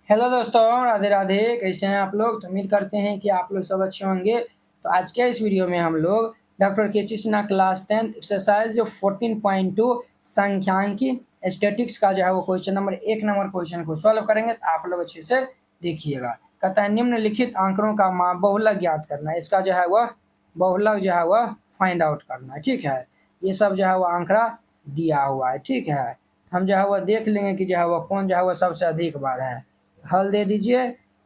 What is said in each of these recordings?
Hello दोस्तों, राधे राधे। कैसे हैं आप लोग? तो उम्मीद करते हैं कि आप लोग सब अच्छे होंगे। तो आज के इस वीडियो में हम लोग doctor K C. Sinha class 10 exercise 14.2 संख्यांकी स्टैटिक्स का जो है वो क्वेश्चन नंबर 1 नंबर क्वेश्चन को सॉल्व करेंगे। तो आप लोग अच्छे से देखिएगा। कहता है निम्नलिखित आंकड़ों का बहुलक ज्ञात करना है। इसका जो है वह बहुलक जो है वह फाइंड आउट करना है। ठीक है, ये सब जो है वह आंकड़ा दिया हुआ है। ठीक है, हम जो है वह देख लेंगे कि जो है वह कौन जो है वह सबसे अधिक बार है। हल दे दीजिए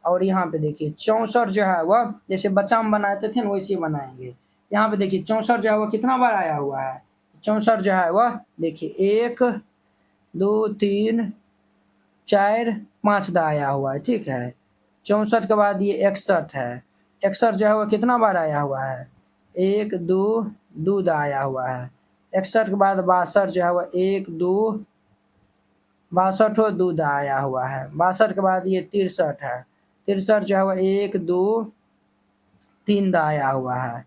और यहाँ पे देखिए 64 जो है वह जैसे बच्चा में बनाते थे ना वैसे बनाएंगे। यहाँ पे देखिए 64 जो है वह कितना बार आया हुआ है। 64 जो है वह देखिए 1 2 3 4 5 दा आया हुआ है। ठीक है, 64 के बाद ये 61 है। 61 जो है वह कितना बार आया हुआ है। 1 2 2 दा आया हुआ है। 61 के बाद 62 जो है वह 1 2 62 दूध आया हुआ है। 62 के बाद ये 63 है। 63 जो है वह 1 2 3 दा आया हुआ है।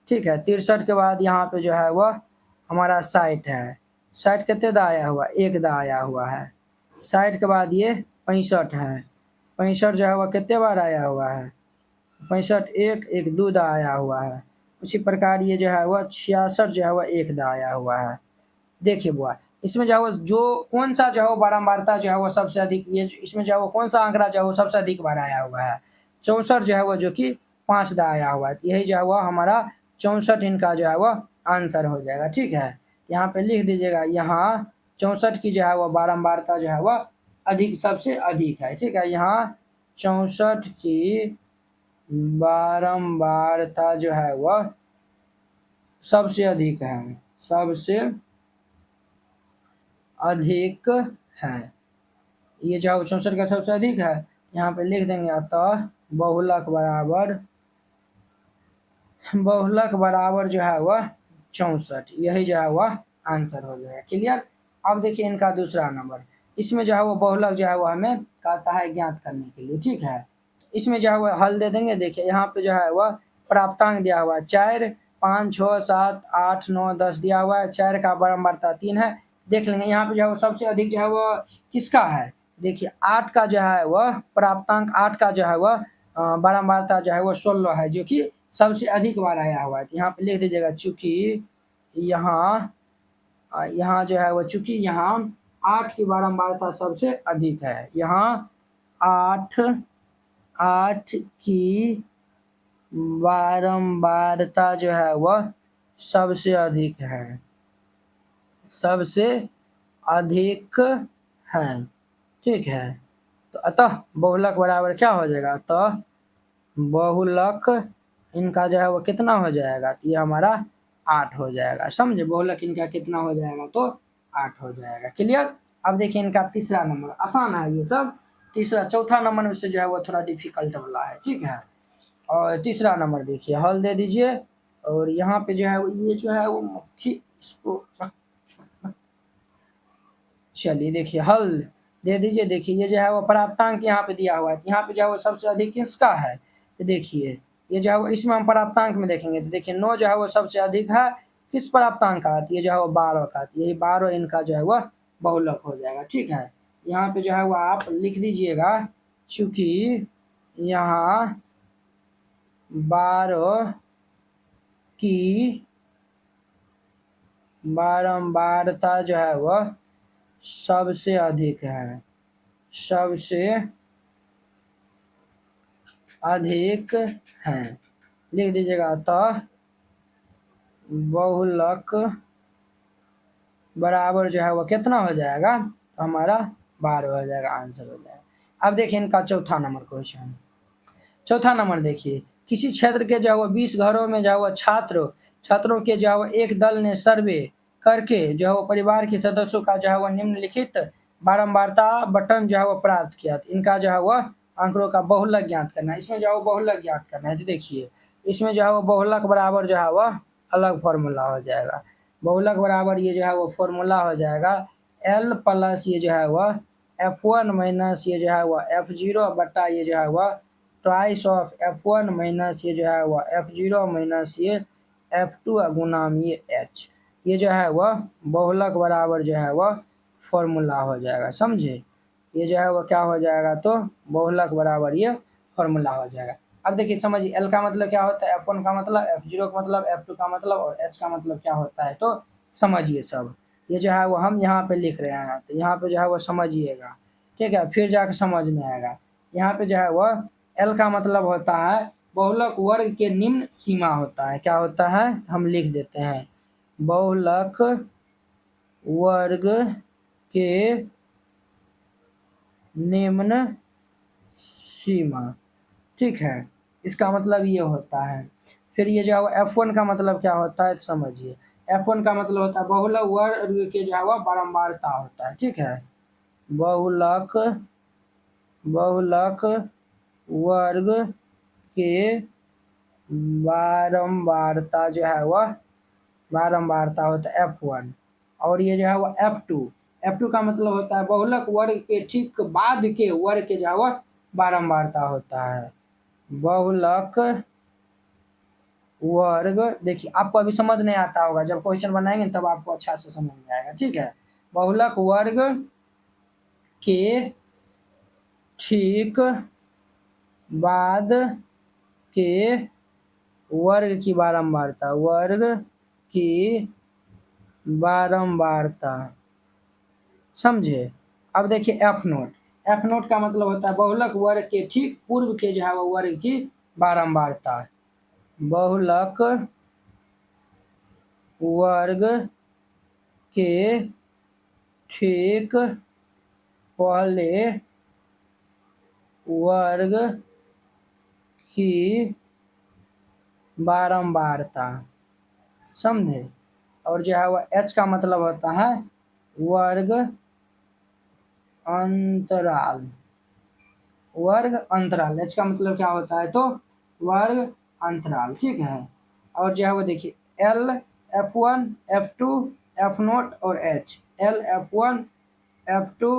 ठीक है, 63 के बाद यहाँ पे जो है वह हमारा 60 है। 60 कितने दा आया हुआ, 1 दा आया हुआ है। 60 के बाद ये 65 है। 65 जो है वह कितने बार आया हुआ है। 65 एक दो दा आया हुआ है। उसी प्रकार ये जो है वह 66 जो है वह 1 दा आया हुआ है। देखिए बुआ, इसमें जो है जो कौन सा जो है वो बारंबारता जो है वो सबसे अधिक, ये इसमें जो है वो कौन सा आंकड़ा जो है वो सबसे अधिक बार आया हुआ है। 64 जो है वो जो कि 5 दा आया हुआ है। यही जो है वो हमारा 64 इनका जो है वो आंसर हो जाएगा। ठीक है, यहाँ पे लिख दीजिएगा, यहाँ 64 की जो है वो बारंबारता जो है वह अधिक सबसे अधिक है। ठीक है, यहाँ 64 की बारंबारता जो है वह सबसे अधिक है, सबसे अधिक है। ये जो 64 का सबसे अधिक है, यहाँ पे लिख देंगे अतः बहुलक बराबर जो है वह 64। यही जो है वह आंसर हो जाएगा। क्लियर। अब देखिए इनका दूसरा नंबर, इसमें जो है वो बहुलक जो है वो हमें कहता है ज्ञात करने के लिए। ठीक है, इसमें जो है वह हल दे देंगे। देखिए यहाँ पे जो है वह प्राप्तांक दिया हुआ है 4 5 6 7 8 9 10 दिया हुआ है। 4 का बारंबारता 3 है। देख लेंगे यहाँ पे जो है वो सबसे अधिक जो है वह किसका है। देखिए 8 का जो है वह प्राप्तांक, 8 का जो है वह बारंबारता जो है वो 16 है, जो कि सबसे अधिक बार आया हुआ है। तो यहाँ पे लिख दीजिएगा चूंकि यहाँ यहाँ जो है वो चूंकि यहाँ 8 की बारंबारता सबसे अधिक है। यहाँ 8 8 की बारंबारता जो है वह सबसे अधिक है, सबसे अधिक है। ठीक है, तो अतः बहुलक बराबर क्या हो जाएगा, अतः बहुलक इनका जो है वो कितना हो जाएगा, तो ये हमारा 8 हो जाएगा। समझे, बहुलक इनका कितना हो जाएगा, तो 8 हो जाएगा। क्लियर। अब देखिए इनका तीसरा नंबर, आसान है ये सब। तीसरा, चौथा नंबर में से जो है वो थोड़ा डिफिकल्ट वाला है। ठीक है, और तीसरा नंबर देखिए, हल दे दीजिए और यहाँ पे जो है ये जो है वो मुख्य इसको चलिए देखिए हल दे दीजिए। देखिए ये जो है वो प्राप्तांक यहाँ पे दिया हुआ है। यहाँ पे जो है वो सबसे अधिक किसका है, तो देखिए ये जो है वो इसमें हम प्राप्तांक में देखेंगे तो देखिए 9 जो है वो सबसे अधिक है किस प्राप्तांक का, ये जो है वो 12 का। यही 12 इनका जो है वह बहुलक हो जाएगा। ठीक है, यहाँ पे जो है वो आप लिख दीजिएगा, चूंकि यहाँ 12 की बारंबारता जो है वह सबसे अधिक है, सबसे अधिक है। लिख दीजिएगा अतः बहुलक बराबर जो है वो कितना हो जाएगा, तो हमारा 12 हो जाएगा, आंसर हो जाएगा। अब देखिए इनका चौथा नंबर क्वेश्चन। चौथा नंबर देखिए, किसी क्षेत्र के जो है वो 20 घरों में जो है वो छात्रों के जो है वो एक दल ने सर्वे करके जो है वो परिवार के सदस्यों का जो है वो निम्नलिखित बारंबारता बटन जो है वो प्राप्त किया। तो इनका जो है वह आंकड़ों का बहुलक ज्ञात करना है। इसमें जो है वो बहुलक ज्ञात करना है। तो देखिए इसमें जो है वो बहुलक बराबर जो है वह अलग फॉर्मूला हो जाएगा। बहुलक बराबर ये जो है वो फॉर्मूला हो जाएगा L प्लस ये जो है वह F1 माइनस ये जो है वह F0 बटा ये जो है वह ट्वाइस ऑफ F1 माइनस ये जो है वह F0 माइनस ये F2 गुनाम ये H। ये जो है वह बहुलक बराबर जो है वह फॉर्मूला हो जाएगा। समझे, ये जो है वो क्या हो जाएगा, तो बहुलक बराबर ये फॉर्मूला हो जाएगा। अब देखिए समझिए, एल का मतलब क्या होता है, F1 का मतलब, F0 का मतलब, F2 का मतलब और H का मतलब क्या होता है, तो समझिए सब। ये जो है वो हम यहाँ पे लिख रहे हैं, तो यहाँ पे जो है वो समझिएगा, ठीक है, फिर जाकर समझ में आएगा। यहाँ पे जो है वो एल का मतलब होता है बहुलक वर्ग के निम्न सीमा होता है। क्या होता है, हम लिख देते हैं, बहुलक वर्ग के निम्न सीमा, ठीक है, इसका मतलब ये होता है। फिर ये जो है F1 का मतलब क्या होता है, समझिए, F1 का मतलब होता है बहुलक वर्ग के जो है वो बारंबारता होता है, ठीक है, बहुलक बहुलक वर्ग के बारंबारता जो है वह बारंबारता होता है F1। और ये जो है वो F2 का मतलब होता है बहुलक वर्ग के ठीक बाद के वर्ग के जो है वह बारंबारता होता है। बहुलक वर्ग, देखिए आपको अभी समझ नहीं आता होगा, जब क्वेश्चन बनाएंगे तब आपको अच्छा से समझ में आएगा, ठीक है। बहुलक वर्ग के ठीक बाद के वर्ग की बारंबारता, वर्ग की बारंबारता, समझे। अब देखिए F0 का मतलब होता है बहुलक वर्ग के ठीक पूर्व के जो है वो वर्ग की बारंबारता। बहुलक वर्ग के ठीक पहले वर्ग की बारंबारता, समझे। और जो है वह H का मतलब होता है वर्ग अंतराल, वर्ग अंतराल, H का मतलब क्या होता है, तो वर्ग अंतराल, ठीक है। और जो है वो देखिए L, F1, F2, F0 और H, L, F1, F2,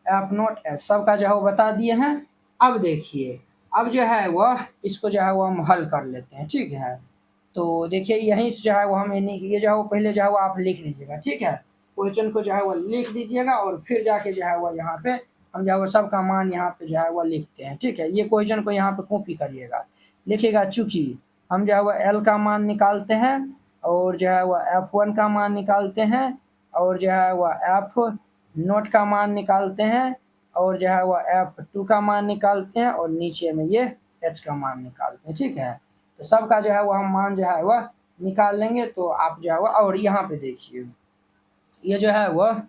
F0, H सबका जो है वो बता दिए हैं। अब देखिए, अब जो है वह इसको जो है वो हम हल कर लेते हैं, ठीक है। तो देखिए यहीं से जो है वो हम ये जो है वो पहले जो है वो आप लिख दीजिएगा, ठीक है, क्वेश्चन को जो है वो लिख दीजिएगा और फिर जाके जो है वो यहाँ पे हम जो है वो सबका मान यहाँ पे जो है वो लिखते हैं, ठीक है। ये क्वेश्चन को यहाँ पे कॉपी करिएगा, लिखिएगा, चूंकि हम जो है वो एल का मान निकालते हैं और जो है वो F1 का मान निकालते हैं और जो है वो F0 का मान निकालते हैं और जो है वो F2 का मान निकालते हैं और नीचे में ये H का मान निकालते हैं, ठीक है। तो सबका जो है वो हम मान जो है वह निकाल लेंगे। तो आप जो है वह, और यहाँ पे देखिए ये जो है वह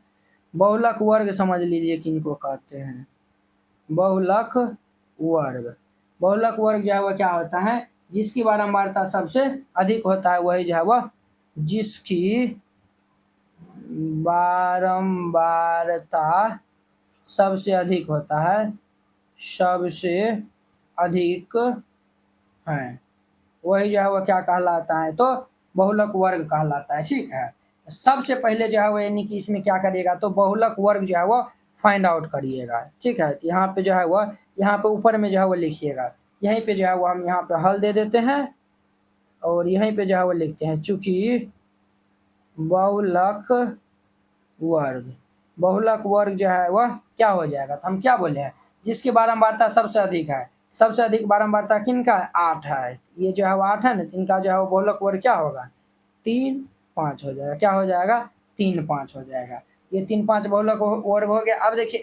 बहुलक वर्ग समझ लीजिए किनको कहते हैं, बहुलक वर्ग। बहुलक वर्ग जो है वह क्या होता है, जिसकी बारंबारता सबसे अधिक होता है, वही जो है वह जिसकी बारंबारता सबसे अधिक होता है, सबसे अधिक है, वही जो है वह क्या कहलाता है, तो बहुलक वर्ग कहलाता है, ठीक है। सबसे पहले जो है वो यानी कि इसमें क्या करिएगा, तो बहुलक वर्ग जो है वो फाइंड आउट करिएगा, ठीक है। यहाँ पे जो है वह, यहाँ पे ऊपर में जो है वो लिखिएगा, यहीं पे जो है वो हम यहाँ पे हल दे देते हैं और यहीं पे जो है वो लिखते हैं, चूंकि बहुलक वर्ग, बहुलक वर्ग जो है वह क्या हो जाएगा, तो हम क्या बोले हैं, जिसकी बारंबारता सबसे अधिक है। सबसे अधिक बारंबारता किनका है, 8 है, ये जो है वो 8 है ना, इनका जो है वो बहुलक वर्ग क्या होगा, 3, 5 हो जाएगा। क्या हो जाएगा, 3, 5 हो जाएगा। ये 3, 5 बहुलक वर्ग हो गया। अब देखिए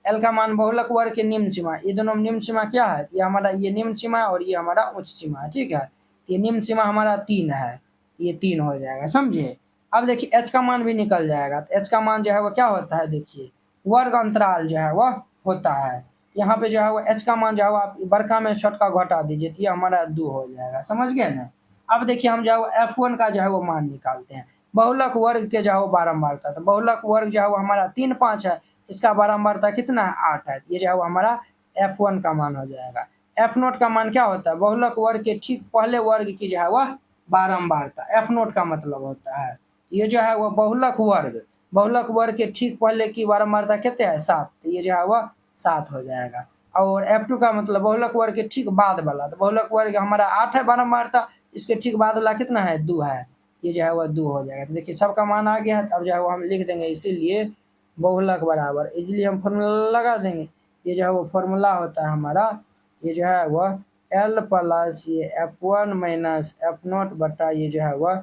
एल का मान बहुलक वर्ग के निम्न सीमा, ये दोनों निम्न सीमा क्या है, ये हमारा ये निम्न सीमा और ये हमारा उच्च सीमा है, ठीक है। ये निम्न सीमा हमारा 3 है, ये 3 हो जाएगा, समझिए। अब देखिए H का मान भी निकल जाएगा, तो H का मान जो है वो क्या होता है, देखिए वर्ग अंतराल जो है वह होता है। यहाँ पे जो है वो H का मान जो है वो आप बड़का में छोटका घटा दीजिए, तो ये हमारा 2 हो जाएगा, समझ गए ना। अब देखिए हम जो है वो F1 का जो है वो मान निकालते हैं, बहुलक वर्ग के जो है वो बारंबारता, तो बहुलक वर्ग जो है वो हमारा 3, 5 है, इसका बारंबारता कितना है, 8 है, ये जो है वो हमारा F1 का मान हो जाएगा। F0 का मान क्या होता है, बहुलक वर्ग के ठीक पहले वर्ग की जो है वह बारंबारता, F0 का मतलब होता है, ये जो है वह बहुलक वर्ग के ठीक पहले की बारंबारता कितने है, 7, तो ये जो है वह 7 हो जाएगा। और F2 का मतलब बहुलक वर्ग के ठीक बाद वाला, तो बहुलक वर्ग हमारा 8 है बारंबारता, इसके ठीक बाद वाला कितना है, 2 है, ये जो है वह 2 हो जाएगा। तो देखिए सबका मान आ गया है, अब जो है वो हम लिख देंगे, इसीलिए बहुलक बराबर, इजीली हम फॉर्मूला लगा देंगे। ये जो है वो फॉर्मूला होता है हमारा, ये जो है वह एल प्लस ये F1 माइनस F0 बटा ये जो है वह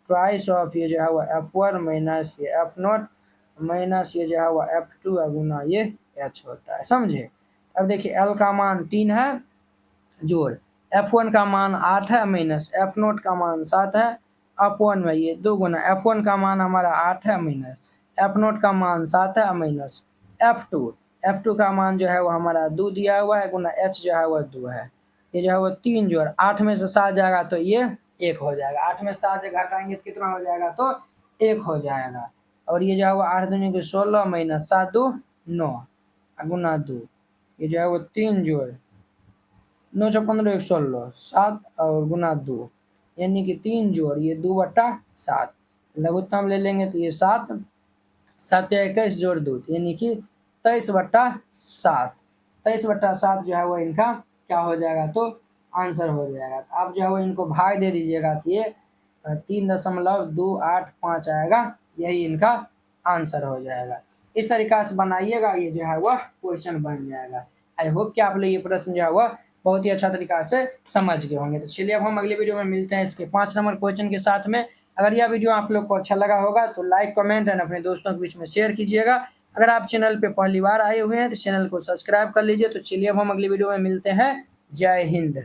ट्वाइस ऑफ ये जो है वह F1 माइनस ये F0 माइनस ये जो है वह F2 गुना ये H होता है, समझे। अब देखिए L का मान 3 है, जोड़ F1 का मान 8 है माइनस F0 का मान 7 है, अपॉन में ये 2 गुना F1 का मान हमारा 8 है माइनस F0 का मान 7 है माइनस F2 का मान जो है वो हमारा 2 दिया हुआ है, गुना H जो है वो 2 है। ये जो है वो 3 जोड़ 8 में से 7 जाएगा तो ये 1 हो जाएगा, 8 में 7 घटाएंगे तो कितना हो जाएगा, तो 1 हो जाएगा। और ये जो है वो 8 दूनी को 16 माइनस 7 2 9 गुना 2, ये जो है वो 3 जोड़ 9 × 15 16 7 और गुना 2, यानी कि 3 जोड़ ये 2 बटा 7, लघुत्तम ले लेंगे तो ये 7 7 या 21 जोड़ 2 यानी कि 23 बटा 7, 23 बटा 7 जो है वो इनका क्या हो जाएगा, तो आंसर हो जाएगा। तो आप जो है वो इनको भाग दे दीजिएगा तो ये 3.285 आएगा, यही इनका आंसर हो जाएगा। इस तरीका से बनाइएगा, ये जो है वह क्वेश्चन बन जाएगा। आई होप कि आप लोग ये प्रश्न जो है वह बहुत ही अच्छा तरीका से समझ गए होंगे। तो चलिए अब हम अगले वीडियो में मिलते हैं इसके 5 नंबर क्वेश्चन के साथ में। अगर यह वीडियो आप लोग को अच्छा लगा होगा तो लाइक कमेंट एंड अपने दोस्तों के बीच में शेयर कीजिएगा। अगर आप चैनल पे पहली बार आए हुए हैं तो चैनल को सब्सक्राइब कर लीजिए। तो चलिए अब हम अगली वीडियो में मिलते हैं। जय हिंद।